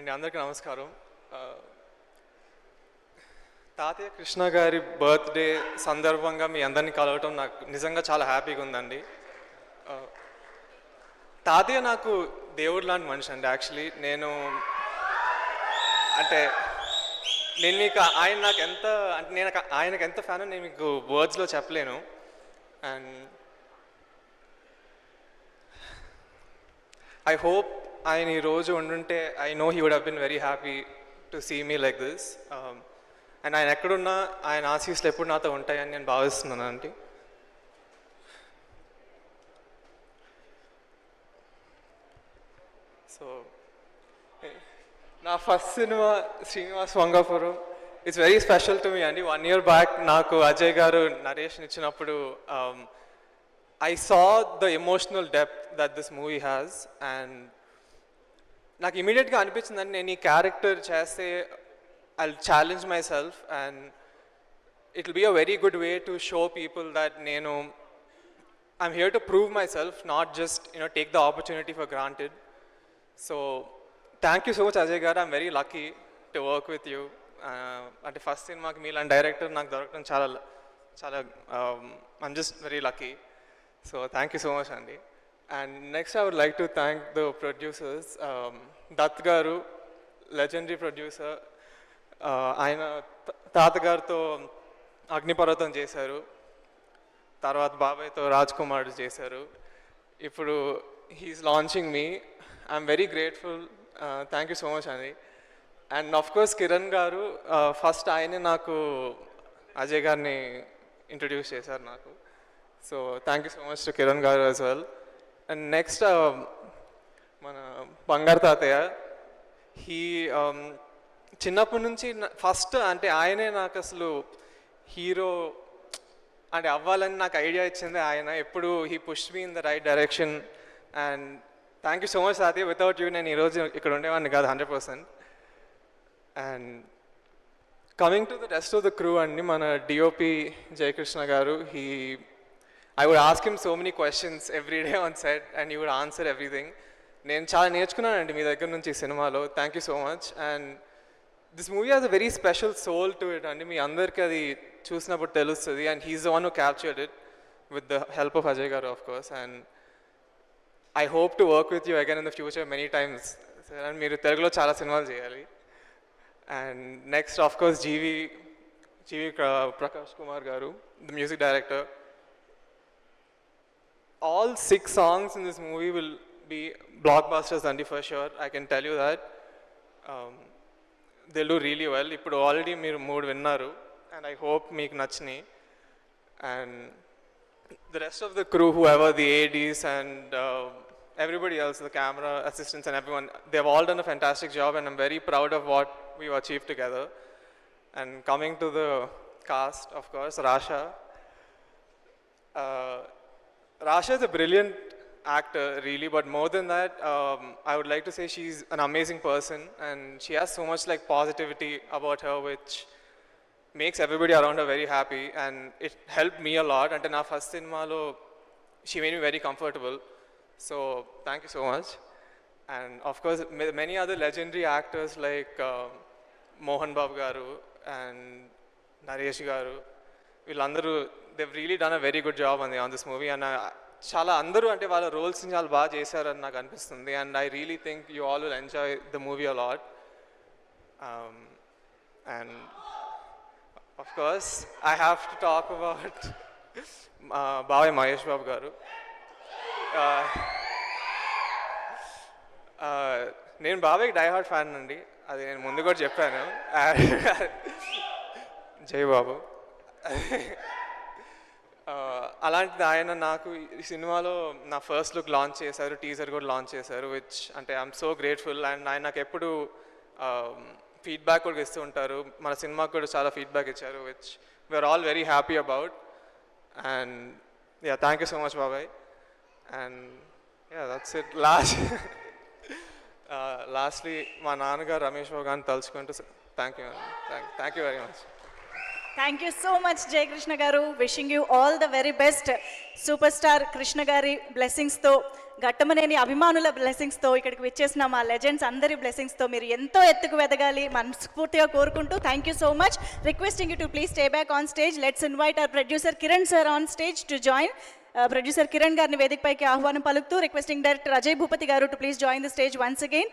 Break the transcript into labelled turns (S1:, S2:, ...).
S1: అండి అందరికీ నమస్కారం. తాతయ్య కృష్ణ గారి బర్త్డే సందర్భంగా మీ అందరినీ కలవటం నాకు నిజంగా చాలా హ్యాపీగా ఉందండి. తాతయ్య నాకు దేవుడు లాంటి మనిషి అండి. యాక్చువల్లీ నేను మీకు ఆయన నాకు ఎంత అంటే నేను ఆయనకు ఎంత ఫ్యాన్ నేను మీకు వర్డ్స్లో చెప్పలేను. అండ్ ఐ హోప్ ఆయన ఈరోజు ఉండుంటే I know he would have been very happy to see me like this. And ఆయన ఎక్కడున్నా ఆయన ఆశీస్సులు ఎప్పుడు నాతో ఉంటాయని నేను భావిస్తున్నాను అండి. సో నా ఫస్ట్ సినిమా Srinivas Vangapuram it's very special to me అండి. 1 year బ్యాక్ నాకు అజయ్ గారు నరేషన్ ఇచ్చినప్పుడు I saw the emotional depth that this movie has, and నాకు ఇమీడియట్గా అనిపించిందండి నేను ఈ క్యారెక్టర్ చేస్తే I'll challenge myself and it will be a very good way to show people that I'm here to prove myself, not just take the opportunity for granted. So thank you so much Ajay garu. I'm very lucky to work with you. అంటే first సినిమాకి మీలాంటి director నాకు దొరకడం చాలా I'm just very lucky. So thank you so much Andy. And next I would like to thank the producers. Dutt garu, legendary producer. ఆయన తాతగారితో అగ్నిపర్వతం చేశారు, తర్వాత బాబాయ్తో రాజ్ కుమార్ చేశారు, ఇప్పుడు he's launching me. I'm very grateful. Thank you so much అండి. And of course Kiran గారు, first ఆయనే నాకు అజయ్ గారిని ఇంట్రడ్యూస్ చేశారు నాకు. So thank you so much to Kiran గారు యాజ్ వెల్. అండ్ నెక్స్ట్ మన బంగారు తాతయ్య, చిన్నప్పటి నుంచి ఫస్ట్ అంటే ఆయనే నాకు అసలు హీరో అంటే అవ్వాలని నాకు ఐడియా ఇచ్చింది ఆయన. ఎప్పుడు he push me in the right direction. And thank you so much తాతయ్య. వితౌట్ యూ నేను ఈరోజు ఇక్కడ ఉండేవాడిని కాదు 100%. And coming to the rest of the crew అండి, మన డిఓపి జయకృష్ణ గారు, I would ask him so many questions every day on set and he would answer everything. నేను చాలా నేర్చుకున్నానండి మీ దగ్గర నుంచి ఈ సినిమాలో. Thank you so much. And this movie has a very special soul to it అండి. మీ అందరికీ అది చూసినప్పుడు తెలుస్తుంది. And he's the one who captured it with the help of Ajay garu of course. And I hope to work with you again in the future many times. And మీరు తెలుగులో చాలా సినిమాలు చేయాలి. And next of course GV Prakash Kumar garu, the music director. All 6 songs in this movie will be blockbusters and for sure I can tell you that. They'll do really well. Ippudu already meer 3 vinnaru and I hope meeku nachini. And the rest of the crew, whoever the ADs and everybody else, the camera assistants and everyone, they've all done a fantastic job and I'm very proud of what we've achieved together. And coming to the cast, of course, Rasha is a brilliant actor, really, but more than that, I would like to say she's an amazing person and she has so much like positivity about her which makes everybody around her very happy, and it helped me a lot. Ante na first cinema lo she made me very comfortable. So thank you so much. And of course many other legendary actors like Mohan Babu garu and Naresh garu, వీళ్ళందరూ they've really done a very good job on this movie. And చాలా అందరూ అంటే వాళ్ళ రోల్స్ని చాలా బాగా చేశారని నాకు అనిపిస్తుంది. And I really think you all will enjoy the movie a lot. And of course I have to talk about బాబాయ్ మహేష్ బాబు గారు. నేను బాబాయ్కి డైహార్ట్ ఫ్యాన్ అండి, అది నేను ముందు కూడా చెప్పాను. జై బాబు. అలాంటిది ఆయన నాకు ఈ సినిమాలో నా ఫస్ట్ లుక్ లాంచ్ చేశారు, టీజర్ కూడా లాంచ్ చేశారు, విచ్ అంటే ఐఎమ్ సో గ్రేట్ఫుల్. అండ్ ఆయన నాకు ఎప్పుడు ఫీడ్బ్యాక్ కూడా ఇస్తూ ఉంటారు. మన సినిమాకి కూడా చాలా ఫీడ్బ్యాక్ ఇచ్చారు, which we're all very happy about. And yeah, thank you so much బాబాయ్. And yeah, that's it. Lastly మా నాన్నగారు రమేష్ బాబు గారిని తలుచుకుంటూ thank you very much.
S2: Thank you so much Jay Krishna garu. Wishing you all the very best. Superstar Krishna gari blessings tho Ghattamaneni అభిమానుల బ్లెస్సింగ్స్తో ఇక్కడికి విచ్చేసిన మా legends అందరి బ్లెస్సింగ్స్తో మీరు ఎంతో ఎత్తుకు ఎదగాలి మనస్ఫూర్తిగా కోరుకుంటూ thank you so much. Requesting you to please stay back on stage. Let's invite our producer Kiran sir on stage to join. Producer Kiran గారిని వేదికపైకి ఆహ్వానం పలుకుతూ రిక్వెస్టింగ్ డైరెక్టర్ అజయ్ భూపతి గారు to please join the stage once again.